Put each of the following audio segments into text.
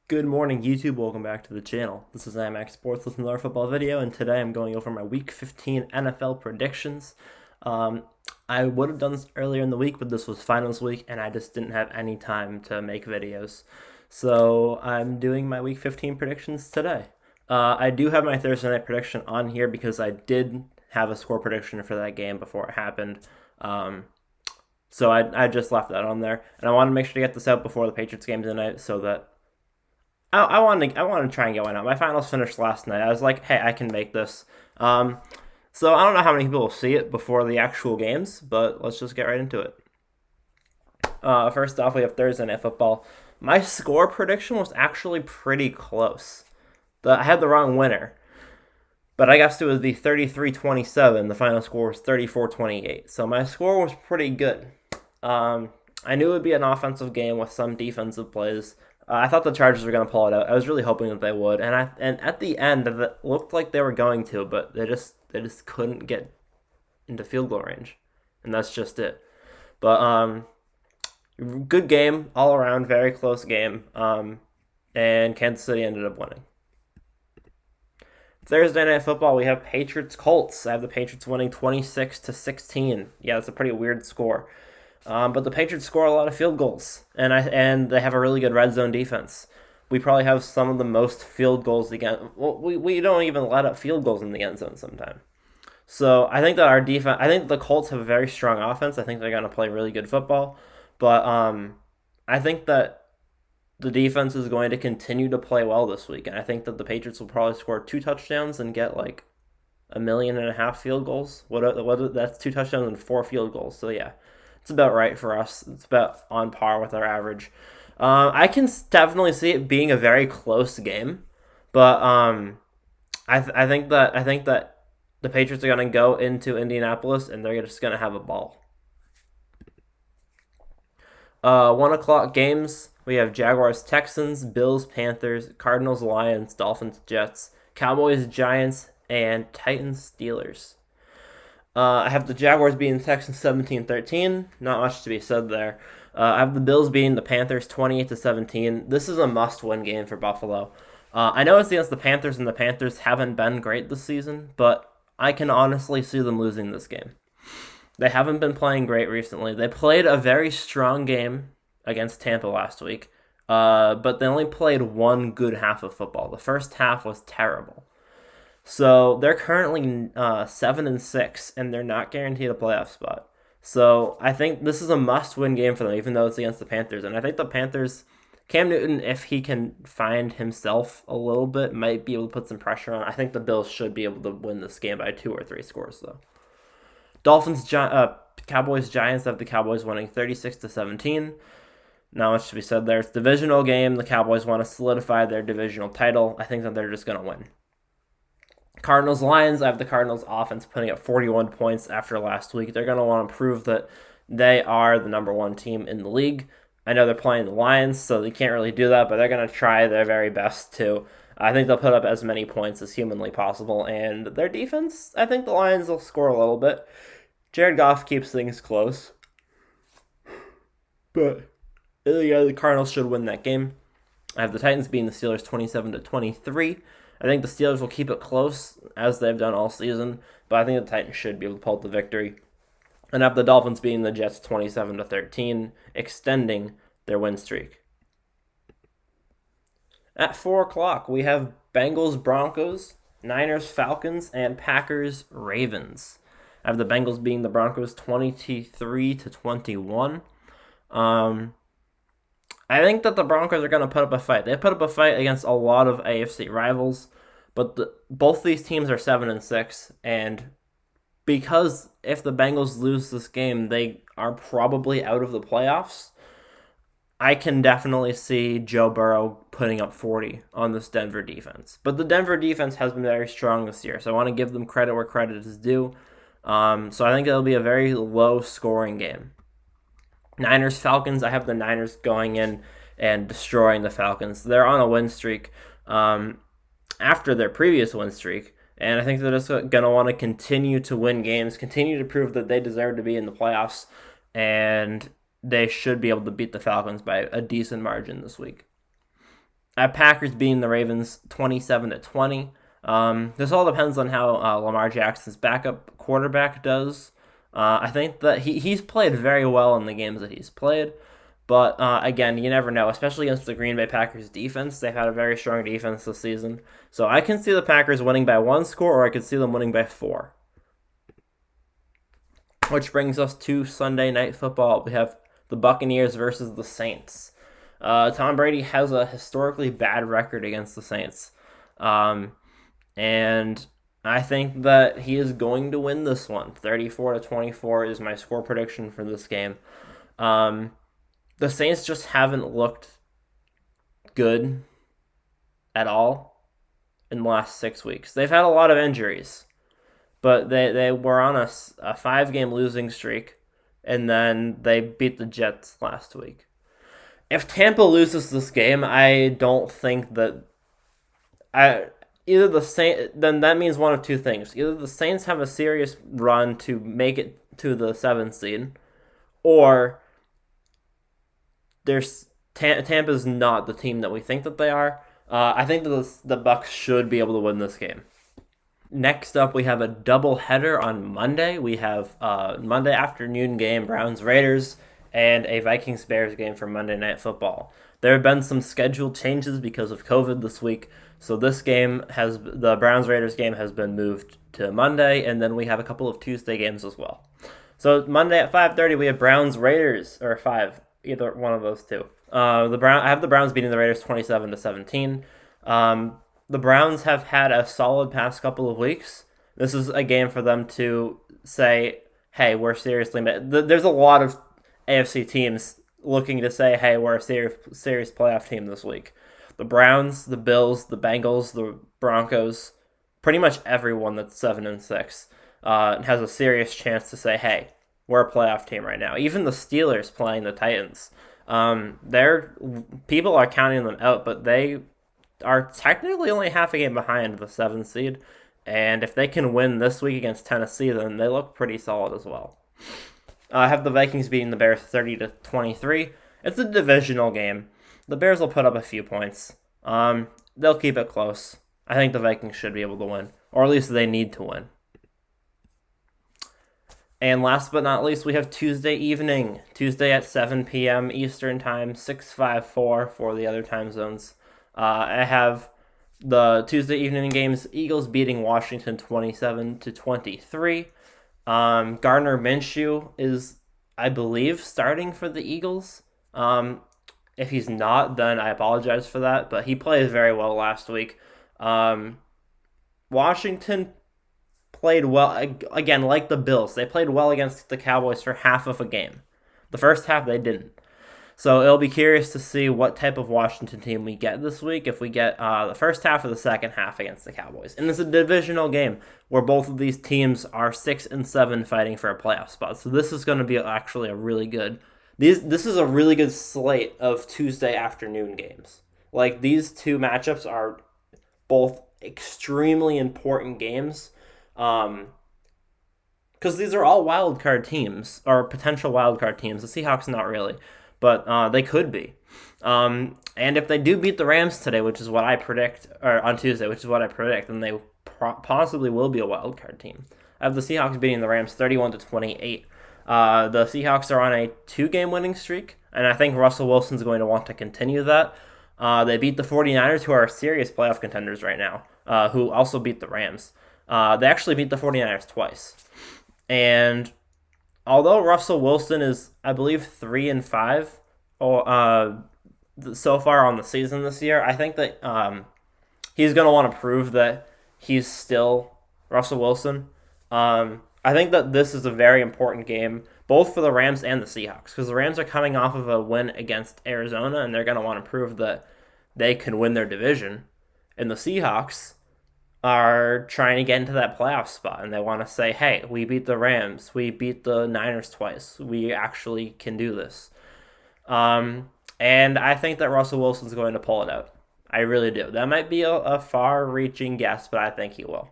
Good morning, YouTube. Welcome back to the channel. This is IMAX Sports with another football video, and today I'm going over my Week 15 NFL predictions. I would have done this earlier in the week, but this was finals week, and I just didn't have any time to make videos. So I'm doing my Week 15 predictions today. I do have my Thursday night prediction on here because I did have a score prediction for that game before it happened. So I just left that on there, and I want to make sure to get this out before the Patriots game tonight so that I want to try and get one out. My finals finished last night. I was like, hey, I can make this. So I don't know how many people will see it before the actual games, but let's just get right into it. First off, we have Thursday Night Football. My score prediction was actually pretty close. I had the wrong winner, but I guess it was the 33-27. The final score was 34-28. So my score was pretty good. I knew it would be an offensive game with some defensive plays. I thought the Chargers were going to pull it out. I was really hoping that they would, and at the end, it looked like they were going to, but they just couldn't get into field goal range, and that's just it. But good game all around, very close game, and Kansas City ended up winning. Thursday Night Football, we have Patriots-Colts. I have the Patriots winning 26-16. Yeah, that's a pretty weird score. But the Patriots score a lot of field goals, and they have a really good red zone defense. We probably have some of the most field goals again. Well, we don't even let up field goals in the end zone sometimes. So I think that our defense, I think the Colts have a very strong offense. I think they're going to play really good football, but I think that the defense is going to continue to play well this week, and I think that the Patriots will probably score 2 touchdowns and get like 1.5 million field goals. That's 2 touchdowns and 4 field goals. So yeah. It's about right for us. It's about on par with our average. I can definitely see it being a very close game, but I think that the Patriots are going to go into Indianapolis and they're just going to have a ball. 1:00 games. We have Jaguars, Texans, Bills, Panthers, Cardinals, Lions, Dolphins, Jets, Cowboys, Giants, and Titans, Steelers. I have the Jaguars beating the Texans 17-13. Not much to be said there. I have the Bills beating the Panthers 28-17. This is a must-win game for Buffalo. I know it's against the Panthers, and the Panthers haven't been great this season, but I can honestly see them losing this game. They haven't been playing great recently. They played a very strong game against Tampa last week, but they only played one good half of football. The first half was terrible. So they're currently 7-6, and they're not guaranteed a playoff spot. So I think this is a must-win game for them, even though it's against the Panthers. And I think the Panthers, Cam Newton, if he can find himself a little bit, might be able to put some pressure on. I think the Bills should be able to win this game by 2 or 3 scores, though. Cowboys, Giants. I have the Cowboys winning 36-17. Not much to be said there. It's a divisional game. The Cowboys want to solidify their divisional title. I think that they're just going to win. Cardinals, Lions. I have the Cardinals offense putting up 41 points after last week. They're going to want to prove that they are the number 1 team in the league. I know they're playing the Lions, so they can't really do that, but they're going to try their very best to. I think they'll put up as many points as humanly possible, and their defense, I think the Lions will score a little bit. Jared Goff keeps things close, but yeah, the Cardinals should win that game. I have the Titans beating the Steelers 27-23. I think the Steelers will keep it close, as they've done all season, but I think the Titans should be able to pull the victory. And I have the Dolphins beating the Jets 27-13, extending their win streak. At 4:00, we have Bengals, Broncos, Niners, Falcons, and Packers, Ravens. I have the Bengals beating the Broncos 23-21. I think that the Broncos are going to put up a fight. They put up a fight against a lot of AFC rivals, but both these teams are 7-6, and because if the Bengals lose this game, they are probably out of the playoffs. I can definitely see Joe Burrow putting up 40 on this Denver defense. But the Denver defense has been very strong this year, so I want to give them credit where credit is due. So I think it'll be a very low-scoring game. Niners, Falcons. I have the Niners going in and destroying the Falcons. They're on a win streak after their previous win streak, and I think they're just going to want to continue to win games, continue to prove that they deserve to be in the playoffs, and they should be able to beat the Falcons by a decent margin this week. Packers beating the Ravens 27-20. This all depends on how Lamar Jackson's backup quarterback does. I think that he's played very well in the games that he's played. But again, you never know, especially against the Green Bay Packers defense. They've had a very strong defense this season. So I can see the Packers winning by 1 score, or I could see them winning by 4. Which brings us to Sunday Night Football. We have the Buccaneers versus the Saints. Tom Brady has a historically bad record against the Saints. And I think that he is going to win this one. 34-24 is my score prediction for this game. The Saints just haven't looked good at all in the last 6 weeks. They've had a lot of injuries, but they were on a 5-game losing streak, and then they beat the Jets last week. If Tampa loses this game, I don't think that then that means one of two things. Either the Saints have a serious run to make it to the 7th seed, or Tampa's not the team that we think that they are. I think that the Bucs should be able to win this game. Next up, we have a doubleheader on Monday. We have a Monday afternoon game, Browns-Raiders, and a Vikings-Bears game for Monday Night Football. There have been some scheduled changes because of COVID this week, so the Browns-Raiders game has been moved to Monday, and then we have a couple of Tuesday games as well. So Monday at 5:30, we have Browns-Raiders, or 5, either one of those two. I have the Browns beating the Raiders 27-17. The Browns have had a solid past couple of weeks. This is a game for them to say, hey, we're seriously... There's a lot of AFC teams looking to say, hey, we're a serious playoff team this week. The Browns, the Bills, the Bengals, the Broncos, pretty much everyone that's 7-6 has a serious chance to say, hey, we're a playoff team right now. Even the Steelers playing the Titans. People are counting them out, but they are technically only half a game behind the 7th seed. And if they can win this week against Tennessee, then they look pretty solid as well. I have the Vikings beating the Bears 30-23. It's a divisional game. The Bears will put up a few points. They'll keep it close. I think the Vikings should be able to win, or at least they need to win. And last but not least, we have Tuesday evening. Tuesday at 7 p.m. Eastern Time, 654 for the other time zones. I have the Tuesday evening games, Eagles beating Washington 27-23. Gardner Minshew is, I believe, starting for the Eagles. If he's not, then I apologize for that, but he played very well last week. Washington played well, again, like the Bills. They played well against the Cowboys for half of a game. The first half, they didn't. So it'll be curious to see what type of Washington team we get this week, if we get the first half or the second half against the Cowboys. And it's a divisional game where both of these teams are 6-7 fighting for a playoff spot. So this is going to be actually a really good... This is a really good slate of Tuesday afternoon games. Like, these two matchups are both extremely important games. Because these are all wildcard teams, or potential wildcard teams. The Seahawks, not really, but they could be. And if they do beat the Rams today, which is what I predict, or on Tuesday, which is what I predict, then they possibly will be a wildcard team. I have the Seahawks beating the Rams 31-28. The Seahawks are on a 2-game winning streak, and I think Russell Wilson's going to want to continue that. They beat the 49ers, who are serious playoff contenders right now, who also beat the Rams. They actually beat the 49ers twice. And although Russell Wilson is, I believe, 3-5 so far on the season this year, I think that he's going to want to prove that he's still Russell Wilson. I think that this is a very important game, both for the Rams and the Seahawks, because the Rams are coming off of a win against Arizona, and they're going to want to prove that they can win their division. And the Seahawks are trying to get into that playoff spot, and they want to say, hey, we beat the Rams, we beat the Niners twice, we actually can do this. And I think that Russell Wilson's going to pull it out. I really do. That might be a far-reaching guess, but I think he will.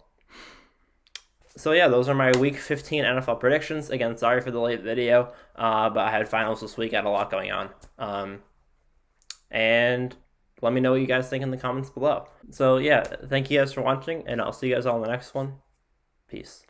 So yeah, those are my Week 15 NFL predictions. Again, sorry for the late video, but I had finals this week, I had a lot going on. And let me know what you guys think in the comments below. So yeah, thank you guys for watching, and I'll see you guys all in the next one. Peace.